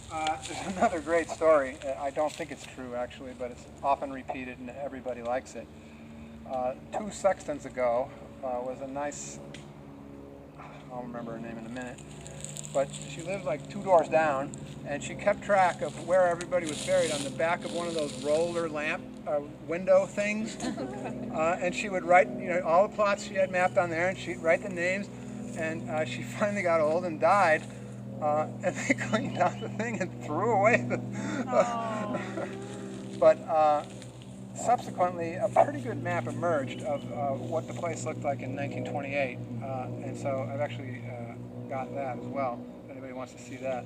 There's another great story. I don't think it's true, actually, but it's often repeated and everybody likes it. 2 sextons ago was a nice, I'll remember her name in a minute, but she lived like 2 doors down, and she kept track of where everybody was buried on the back of one of those roller lamp window things. And she would write, all the plots she had mapped on there, and she'd write the names. And she finally got old and died, and they cleaned out the thing and threw away the. But subsequently, a pretty good map emerged of what the place looked like in 1928, and so I've actually got that as well. If anybody wants to see that,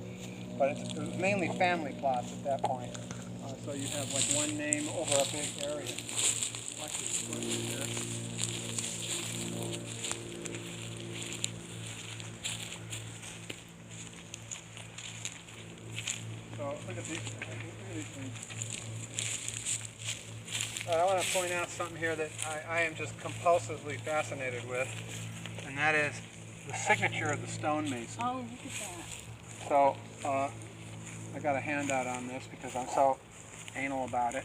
but it was mainly family plots at that point. So you have like one name over a big area. Watch this one here. So look at these things. I want to point out something here that I am just compulsively fascinated with, and that is the signature of the stonemason. Oh, look at that. So I got a handout on this because I'm so anal about it.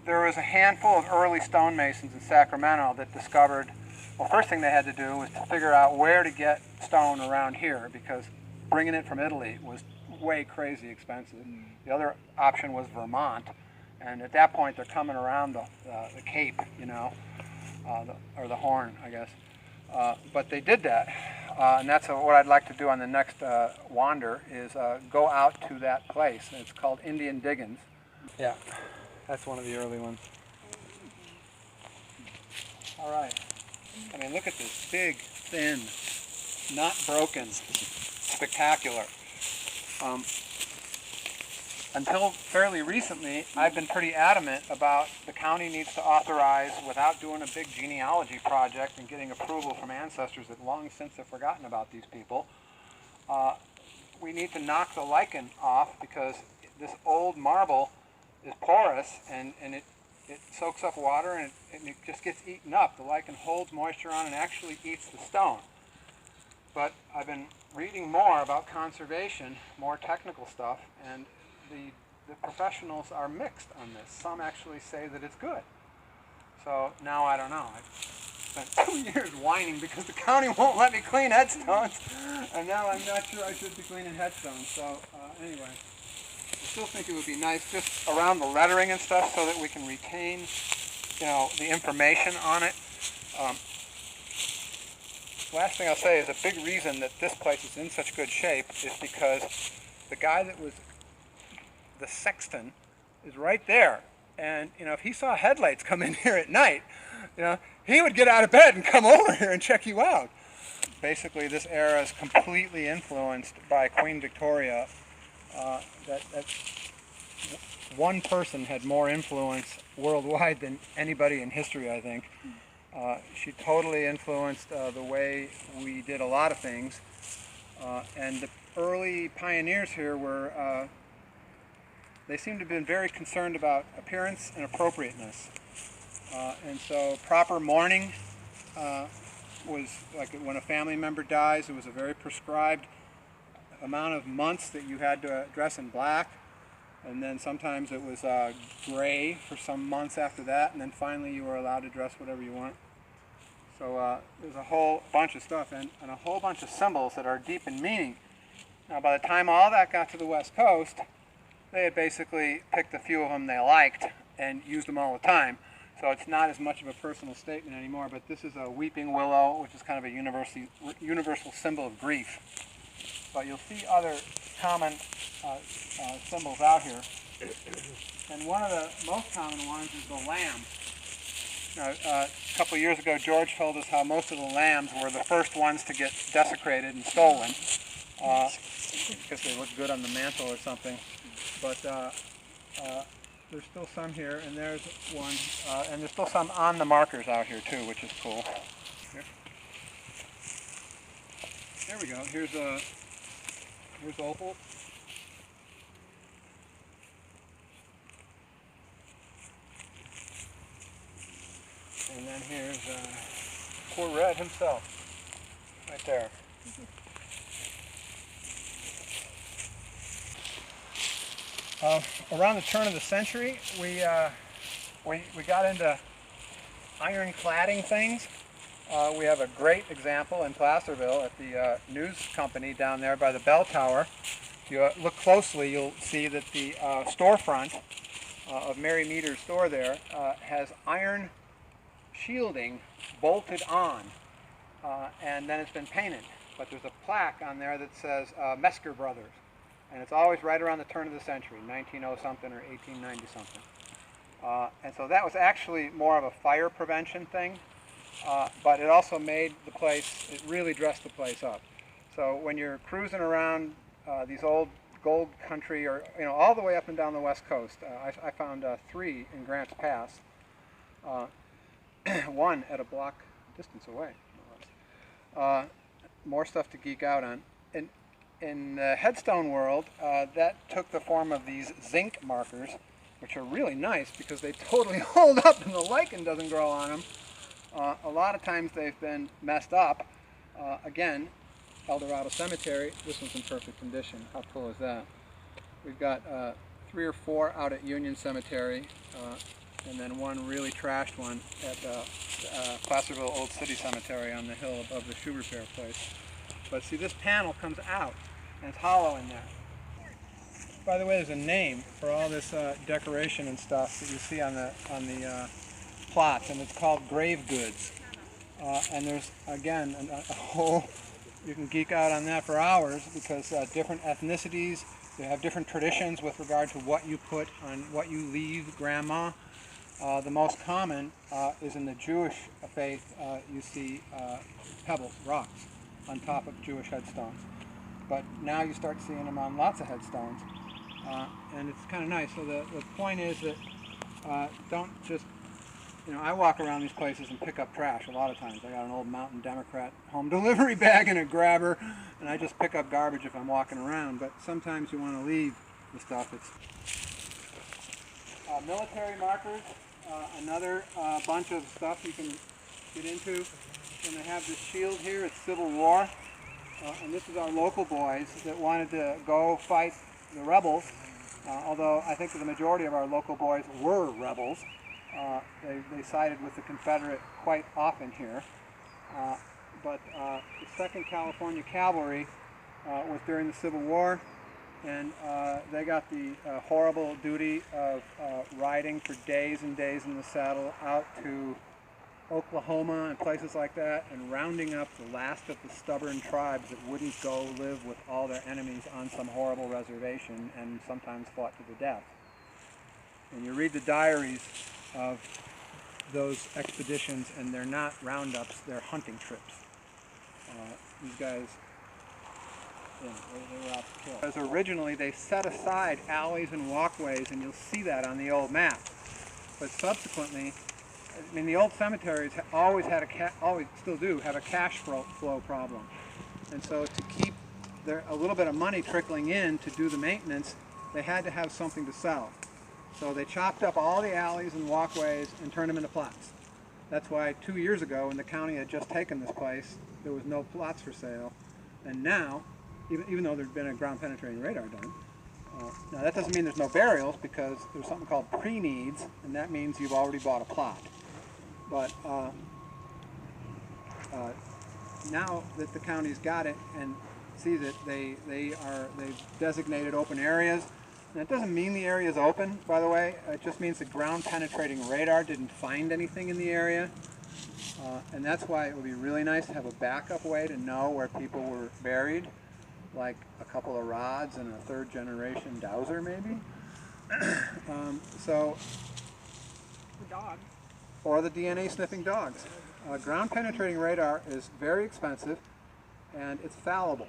There was a handful of early stonemasons in Sacramento that discovered, well, first thing they had to do was to figure out where to get stone around here, because bringing it from Italy was way crazy expensive. The other option was Vermont, and at that point they're coming around the Cape, or the Horn, I guess. But they did that, and that's what I'd like to do on the next wander, is go out to that place. It's called Indian Diggins. Yeah, that's one of the early ones. All right. I mean, look at this big, thin, not broken, spectacular. Until fairly recently, I've been pretty adamant about the county needs to authorize, without doing a big genealogy project and getting approval from ancestors that long since have forgotten about these people, we need to knock the lichen off, because this old marble is porous, and it soaks up water, and it just gets eaten up. The lichen holds moisture on and actually eats the stone. But I've been reading more about conservation, more technical stuff, and the professionals are mixed on this. Some actually say that it's good. So now I don't know. I've spent 2 years whining because the county won't let me clean headstones, and now I'm not sure I should be cleaning headstones. So anyway, I still think it would be nice just around the lettering and stuff, so that we can retain, the information on it. Last thing I'll say is a big reason that this place is in such good shape is because the guy that was the sexton is right there, and if he saw headlights come in here at night, he would get out of bed and come over here and check you out. Basically, this era is completely influenced by Queen Victoria. That one person had more influence worldwide than anybody in history, I think. She totally influenced the way we did a lot of things, and the early pioneers here were they seem to have been very concerned about appearance and appropriateness. And so proper mourning was like when a family member dies, it was a very prescribed amount of months that you had to dress in black. And then sometimes it was gray for some months after that. And then finally you were allowed to dress whatever you want. So there's a whole bunch of stuff and a whole bunch of symbols that are deep in meaning. Now by the time all that got to the West Coast, they had basically picked a few of them they liked and used them all the time. So it's not as much of a personal statement anymore, but this is a weeping willow, which is kind of a universal symbol of grief. But you'll see other common symbols out here. And one of the most common ones is the lamb. Now, a couple of years ago, George told us how most of the lambs were the first ones to get desecrated and stolen, because they look good on the mantle or something. But there's still some here, and there's one, and there's still some on the markers out here too, which is cool. Here. There we go. Here's opal. And then here's poor Red himself, right there. Around the turn of the century, we got into iron cladding things. We have a great example in Placerville at the news company down there by the bell tower. If you look closely, you'll see that the storefront of Mary Meter's store there has iron shielding bolted on, and then it's been painted. But there's a plaque on there that says Mesker Brothers, and it's always right around the turn of the century, 1900-something or 1890-something. And so that was actually more of a fire prevention thing, but it also made the place, it really dressed the place up. So when you're cruising around these old gold country, or all the way up and down the west coast, I found 3 in Grants Pass, one at a block distance away. More stuff to geek out on. In the headstone world, that took the form of these zinc markers, which are really nice because they totally hold up and the lichen doesn't grow on them. A lot of times they've been messed up. Again, El Dorado Cemetery, this one's in perfect condition. How cool is that? We've got 3 or 4 out at Union Cemetery, and then one really trashed one at Placerville Old City Cemetery on the hill above the shoe repair place. But see, this panel comes out and it's hollow in there. By the way, there's a name for all this decoration and stuff that you see on the plots, and it's called grave goods. And there's, again, a whole, you can geek out on that for hours, because different ethnicities, they have different traditions with regard to what you put on what you leave grandma. The most common is in the Jewish faith. You see pebbles, rocks, on top of Jewish headstones. But now you start seeing them on lots of headstones. And it's kind of nice. So the point is that don't just, I walk around these places and pick up trash a lot of times. I got an old Mountain Democrat home delivery bag and a grabber, and I just pick up garbage if I'm walking around. But sometimes you want to leave the stuff. It's military markers, another bunch of stuff you can get into. And they have this shield here, it's Civil War. And this is our local boys that wanted to go fight the rebels, although I think the majority of our local boys were rebels. They sided with the Confederate quite often here. But the 2nd California Cavalry was during the Civil War, and they got the horrible duty of riding for days and days in the saddle out to Oklahoma and places like that, and rounding up the last of the stubborn tribes that wouldn't go live with all their enemies on some horrible reservation, and sometimes fought to the death. And you read the diaries of those expeditions, and they're not roundups, they're hunting trips. These guys, they were out to kill. Because originally they set aside alleys and walkways, and you'll see that on the old map. But subsequently, the old cemeteries always had always still do have a cash flow problem, and so to keep a little bit of money trickling in to do the maintenance, they had to have something to sell. So they chopped up all the alleys and walkways and turned them into plots. That's why 2 years ago, when the county had just taken this place, there was no plots for sale, and now, even though there's been a ground penetrating radar done. Now that doesn't mean there's no burials, because there's something called pre-needs, and that means you've already bought a plot. But now that the county's got it and sees it, they've designated open areas. And it doesn't mean the area is open, by the way. It just means the ground penetrating radar didn't find anything in the area. And that's why it would be really nice to have a backup way to know where people were buried, like a couple of rods and a 3rd generation dowser maybe. So The dog. or the DNA sniffing dogs. Ground penetrating radar is very expensive, and it's fallible.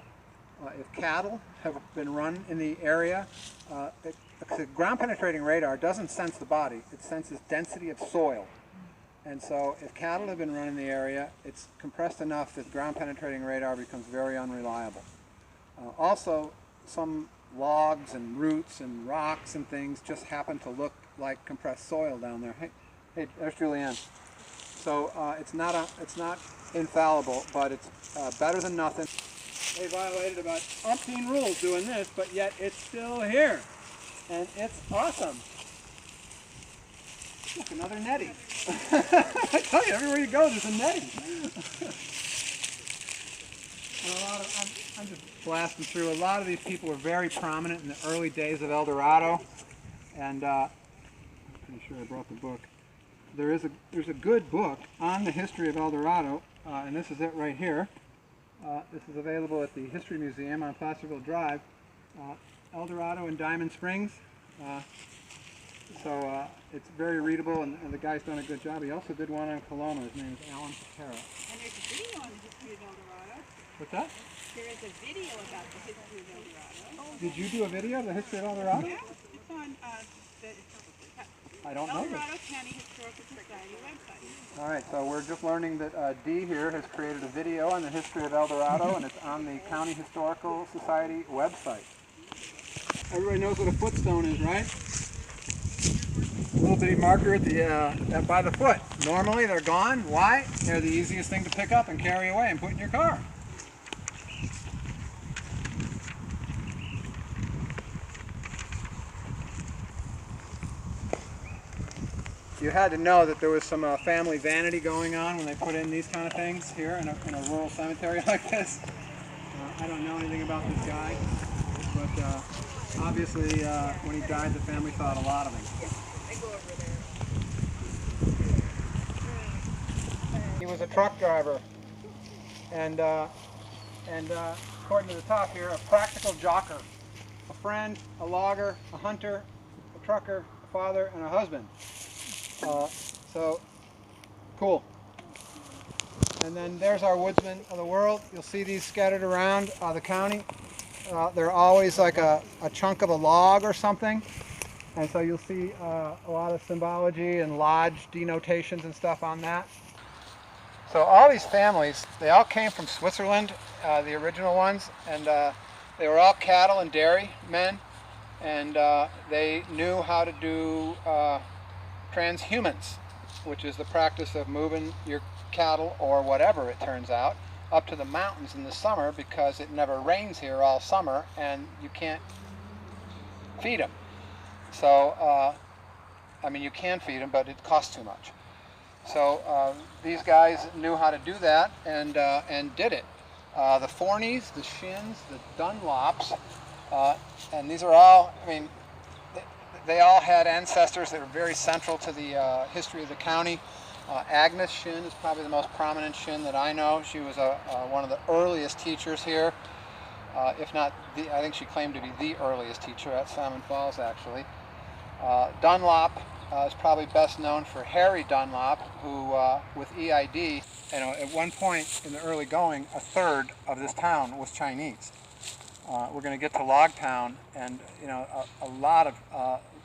If cattle have been run in the area, the ground penetrating radar doesn't sense the body, it senses density of soil. And so if cattle have been run in the area, it's compressed enough that ground penetrating radar becomes very unreliable. Also, some logs and roots and rocks and things just happen to look like compressed soil down there. Hey, there's Julianne. So it's not infallible, but it's better than nothing. They violated about umpteen rules doing this, but yet it's still here. And it's awesome. Look, another netting. I tell you, everywhere you go, there's a netting. I'm just blasting through. A lot of these people were very prominent in the early days of El Dorado, and I'm pretty sure I brought the book. There's a good book on the history of El Dorado, and this is it right here. This is available at the History Museum on Placerville Drive. El Dorado and Diamond Springs. So it's very readable, and the guy's done a good job. He also did one on Coloma. His name is Alan Patera. And there's a video on the history of El Dorado. What's that? There is a video about the history of El Dorado. Did you do a video of the history of El Dorado? Yeah, it's on the I don't know El this. Dorado County Historical Society website. All right, so we're just learning that Dee here has created a video on the history of El Dorado, and it's on the County Historical Society website. Everybody knows what a footstone is, right? A little bitty marker at the by the foot. Normally they're gone. Why? They're the easiest thing to pick up and carry away and put in your car. You had to know that there was some family vanity going on when they put in these kind of things here in a rural cemetery like this. I don't know anything about this guy, but obviously when he died, the family thought a lot of him. He was a truck driver, and according to the top here, a practical jocker, a friend, a logger, a hunter, a trucker, a father, and a husband. So, cool. And then there's our woodsmen of the world. You'll see these scattered around the county. They're always like a chunk of a log or something. And so you'll see a lot of symbology and lodge denotations and stuff on that. So all these families, they all came from Switzerland, the original ones, and they were all cattle and dairy men, and they knew how to do transhumance, which is the practice of moving your cattle, or whatever it turns out, up to the mountains in the summer because it never rains here all summer and you can't feed them. So, I mean, you can feed them, but it costs too much. So these guys knew how to do that and did it. The Forneys, the Shins, the Dunlops, and these are all, I mean, they all had ancestors that were very central to the history of the county. Agnes Shin is probably the most prominent Shin that I know. She was one of the earliest teachers here, if not the, I think she claimed to be the earliest teacher at Salmon Falls, actually. Dunlop is probably best known for Harry Dunlop, who, with EID, you know, at one point in the early going, a third of this town was Chinese. We're going to get to Logtown, and you know, a lot of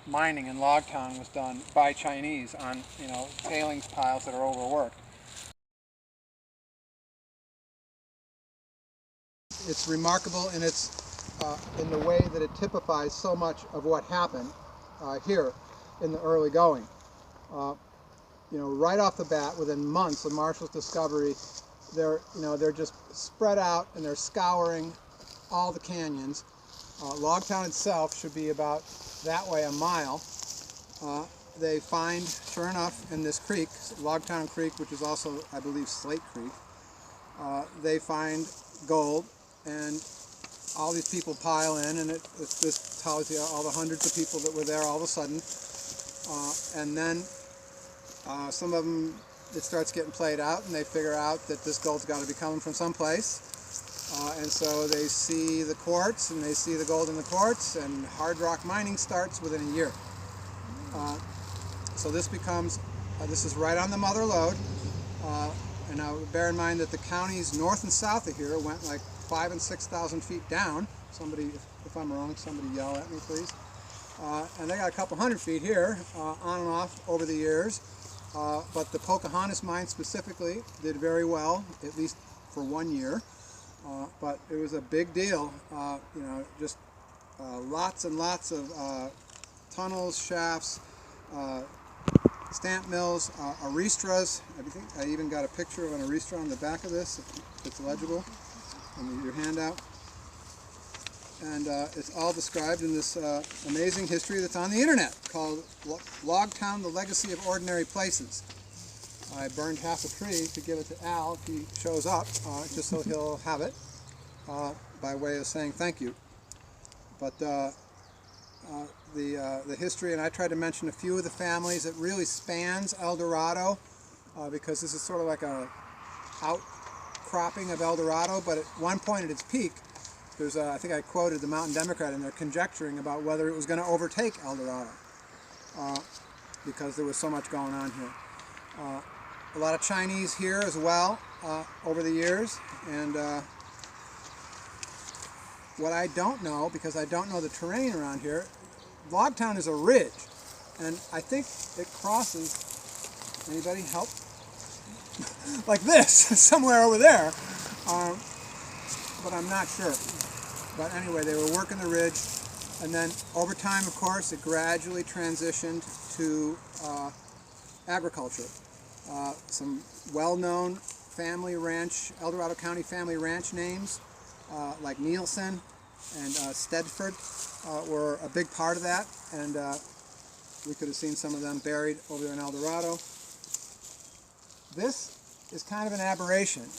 mining in Logtown was done by Chinese on, you know, tailings piles that are overworked. It's remarkable in its in the way that it typifies so much of what happened here in the early going. You know, right off the bat, within months of Marshall's discovery, they're just spread out and they're scouring all the canyons. Logtown itself should be about that way a mile. They find, sure enough, in this creek, Logtown Creek, which is also, I believe, Slate Creek, they find gold, and all these people pile in, and this tells you all the hundreds of people that were there all of a sudden. And then some of them, it starts getting played out, and they figure out that this gold's got to be coming from someplace. And so they see the quartz, and they see the gold in the quartz, and hard rock mining starts within a year. So this becomes, this is right on the mother lode. And now bear in mind that the counties north and south of here went like 5,000 and 6,000 feet down. Somebody, if I'm wrong, somebody yell at me, please. And they got a couple hundred feet here, on and off over the years. But the Pocahontas mine specifically did very well, at least for 1 year. But it was a big deal, you know, just lots and lots of tunnels, shafts, stamp mills, aristras. I even got a picture of an aristra on the back of this, if it's legible, on your handout. and it's all described in this amazing history that's on the internet called Logtown, the Legacy of Ordinary Places. I burned half a tree to give it to Al if he shows up, just so he'll have it by way of saying thank you. But the history, and I tried to mention a few of the families. It really spans El Dorado because this is sort of like a outcropping of El Dorado, but at one point at its peak, there's I think I quoted the Mountain Democrat, and they're conjecturing about whether it was going to overtake El Dorado because there was so much going on here. A lot of Chinese here as well over the years, and what I don't know, because I don't know the terrain around here, Logtown is a ridge, and I think it crosses, anybody help? Like this, somewhere over there, but I'm not sure. But anyway, they were working the ridge, and then over time, of course, it gradually transitioned to agriculture. Some well-known family ranch, El Dorado County family ranch names, like Nielsen and Stedford were a big part of that, and we could have seen some of them buried over there in El Dorado. This is kind of an aberration.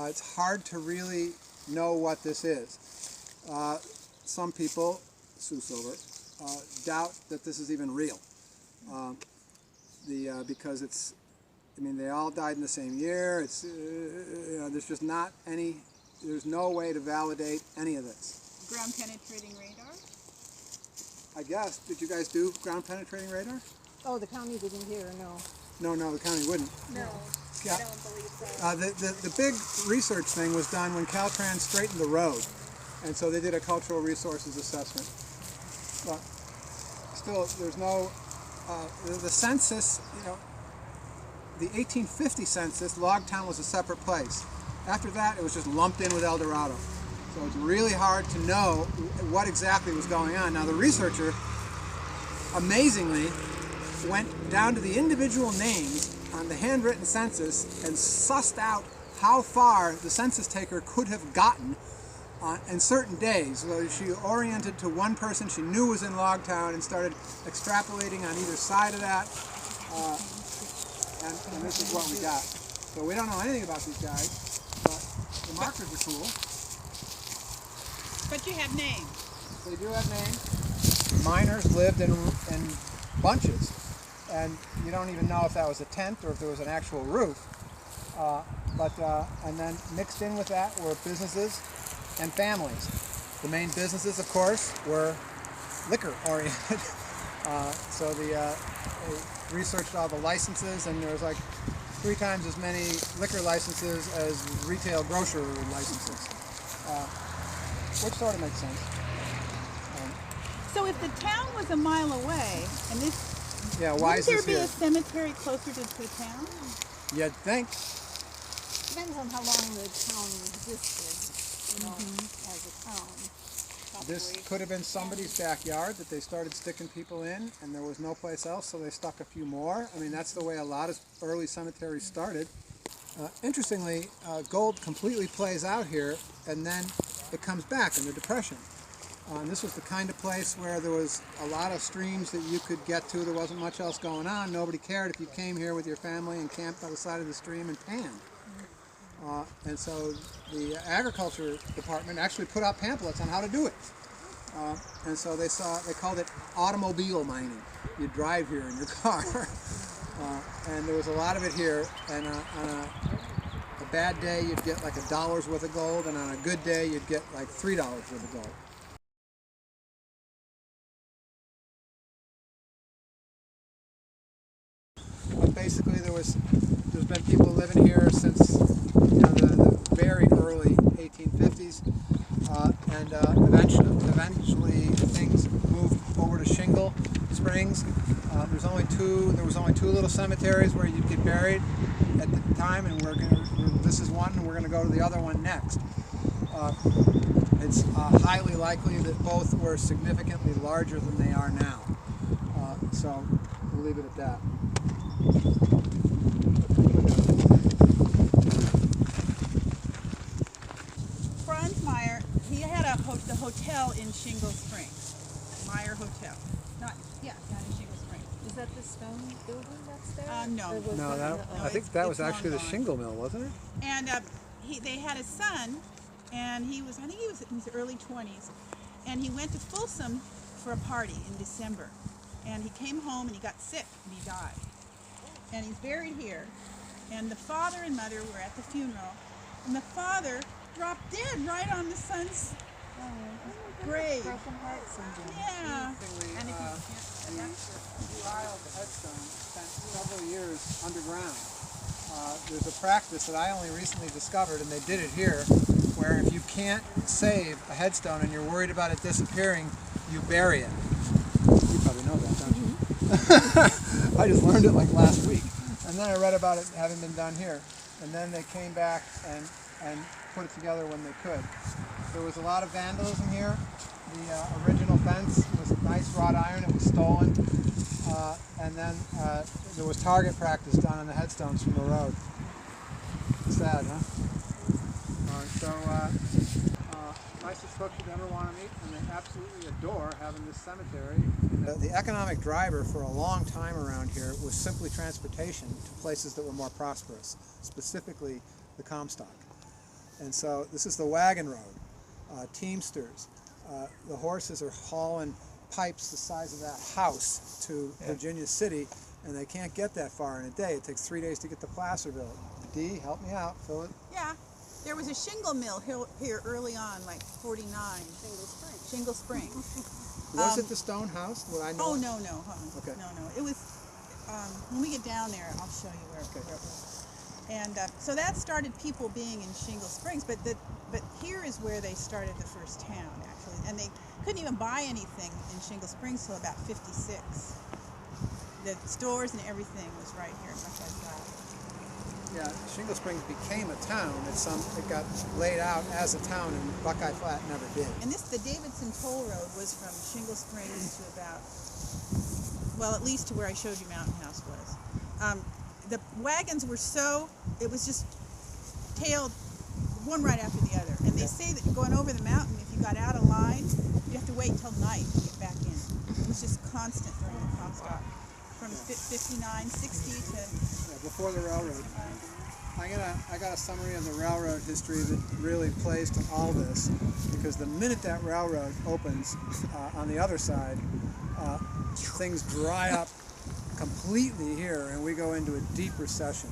It's hard to really know what this is. Some people, Sue Silver, doubt that this is even real. Because it's, I mean, they all died in the same year. It's, you know, there's just not any, there's no way to validate any of this. Ground penetrating radar? I guess. Did you guys do ground penetrating radar? Oh, the county didn't hear, no. No, the county wouldn't. No, Yeah. I don't believe so. The big research thing was done when Caltrans straightened the road, and so they did a cultural resources assessment. But still, there's no, the census, you know, the 1850 census, Logtown was a separate place. After that, it was just lumped in with El Dorado. So it's really hard to know what exactly was going on. Now the researcher, amazingly, went down to the individual names on the handwritten census and sussed out how far the census taker could have gotten on certain days. So she oriented to one person she knew was in Logtown and started extrapolating on either side of that. And this is what we got. So we don't know anything about these guys, but the markers are cool. But you have names. They do have names. Miners lived in bunches, and you don't even know if that was a tent or if there was an actual roof. And then mixed in with that were businesses and families. The main businesses, of course, were liquor oriented. So they researched all the licenses, and there was like 3 times as many liquor licenses as retail grocery licenses, which sort of makes sense. So if the town was a mile away, and this, Yeah, why is wouldn't there this be here? a cemetery closer to the town? You'd think. Depends on how long the town existed, you know, as a town. This could have been somebody's backyard that they started sticking people in, and there was no place else, so they stuck a few more. I mean, that's the way a lot of early cemeteries started. Interestingly, gold completely plays out here, and then it comes back in the Depression. And this was the kind of place where there was a lot of streams that you could get to. There wasn't much else going on. Nobody cared if you came here with your family and camped by the side of the stream and panned. And so the agriculture department actually put out pamphlets on how to do it. And so they called it automobile mining. You'd drive here in your car. And there was a lot of it here. And on a bad day, you'd get like $1 worth of gold, and on a good day, you'd get like $3 worth of gold. But basically, there's been people living here since the very early 1850s, and eventually things moved over to Shingle Springs. There was only two little cemeteries where you'd get buried at the time, and this is one, and we're going to go to the other one next. It's highly likely that both were significantly larger than they are now. So we'll leave it at that. Franz Meyer, he had a hotel the hotel in Shingle Springs, Meyer Hotel. Not in Shingle Springs. Is that the stone building that's there? No. Or was No, that- I think that was it's long actually the gone. shingle mill, wasn't it? And they had a son, and I think he was in his early 20s, and he went to Folsom for a party in December. And he came home and he got sick and he died. And he's buried here. And the father and mother were at the funeral, and the father dropped dead right on the son's grave. Broken heart syndrome. Yeah. Interestingly, the Wild headstone spent several years underground. There's a practice that I only recently discovered, and they did it here, where if you can't save a headstone and you're worried about it disappearing, you bury it. You probably know that, don't you? I just learned it like last week. And then I read about it having been done here. And then they came back and put it together when they could. There was a lot of vandalism here. The original fence was nice wrought iron. It was stolen. And then there was target practice done on the headstones from the road. Sad, huh? Nicest folks you'd ever want to meet, and they absolutely adore having this cemetery. The economic driver for a long time around here was simply transportation to places that were more prosperous, specifically the Comstock. And so this is the wagon road, teamsters. The horses are hauling pipes the size of that house to Virginia City, and they can't get that far in a day. It takes 3 days to get to Placerville. Dee, help me out, fill it. Yeah. There was a shingle mill here early on, like 49. Shingle Springs. Was it the stone house? Would I know? Oh, it? no. Okay. No. It was, when we get down there, I'll show you where it was. And so that started people being in Shingle Springs, but here is where they started the first town, actually. And they couldn't even buy anything in Shingle Springs till about 56. The stores and everything was right here, much like that. Yeah, Shingle Springs became a town. It got laid out as a town, and Buckeye Flat never did. And the Davidson Toll Road was from Shingle Springs to about, well, at least to where I showed you Mountain House was. The wagons were it was just tailed one right after the other. And they say that going over the mountain, if you got out of line, you have to wait till night to get back in. It was just constant during the Comstock. From 59, 60 to... Yeah, before the railroad. I got a summary of the railroad history that really plays to all this, because the minute that railroad opens on the other side, things dry up completely here, and we go into a deep recession.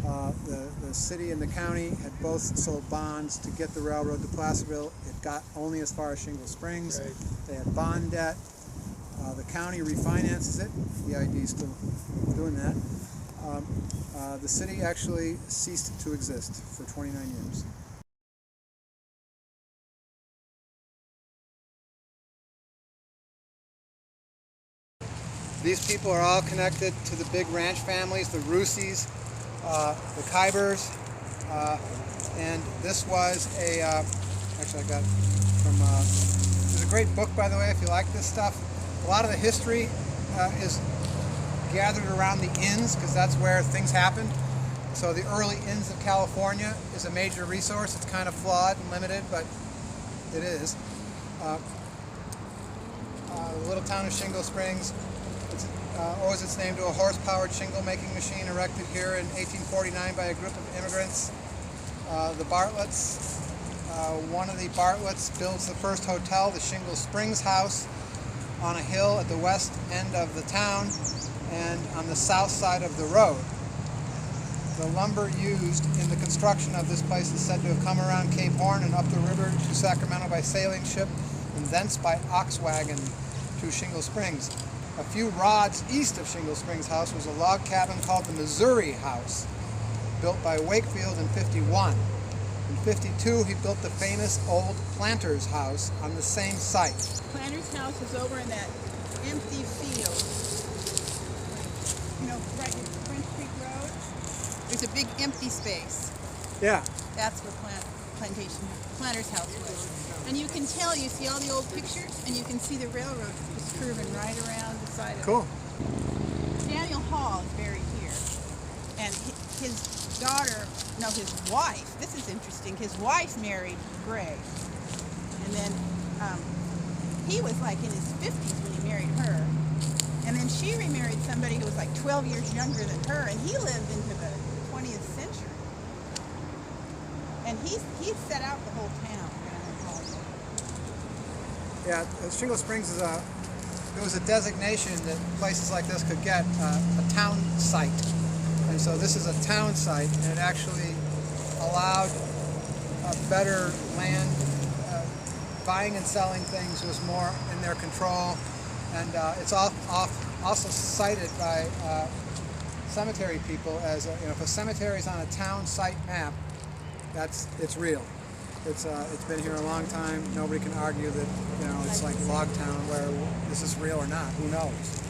The city and the county had both sold bonds to get the railroad to Placerville. It got only as far as Shingle Springs. Right. They had bond debt. The county refinances it. The EID is still doing that. The city actually ceased to exist for 29 years. These people are all connected to the big ranch families, the Ruseys, the Kybers, and this was actually I got it from, there's a great book, by the way, if you like this stuff. A lot of the history is gathered around the inns, because that's where things happened. So the early inns of California is a major resource. It's kind of flawed and limited, but it is. The little town of Shingle Springs owes its name to a horse-powered shingle-making machine erected here in 1849 by a group of immigrants. The Bartletts, one of the Bartletts builds the first hotel, the Shingle Springs House, on a hill at the west end of the town and on the south side of the road. The lumber used in the construction of this place is said to have come around Cape Horn and up the river to Sacramento by sailing ship, and thence by ox wagon to Shingle Springs. A few rods east of Shingle Springs House was a log cabin called the Missouri House, built by Wakefield in 51. In 52, he built the famous old Planter's House on the same site. Planter's House is over in that empty field. You know, right in French Creek Road. There's a big empty space. Yeah. That's where Planter's House was. And you can tell, you see all the old pictures, and you can see the railroad just curving right around the side of it. Cool. Daniel Hall is buried here. And his wife, this is interesting, his wife married Gray. And then he was like in his 50s when he married her. And then she remarried somebody who was like 12 years younger than her, and he lived into the 20th century. And he set out the whole town. Yeah, Shingle Springs is it was a designation that places like this could get, a town site. And so this is a town site, and it actually allowed a better land. Buying and selling things was more in their control, and it's also cited by cemetery people as if a cemetery is on a town site map, it's real. It's been here a long time. Nobody can argue that it's like Logtown where this is real or not. Who knows?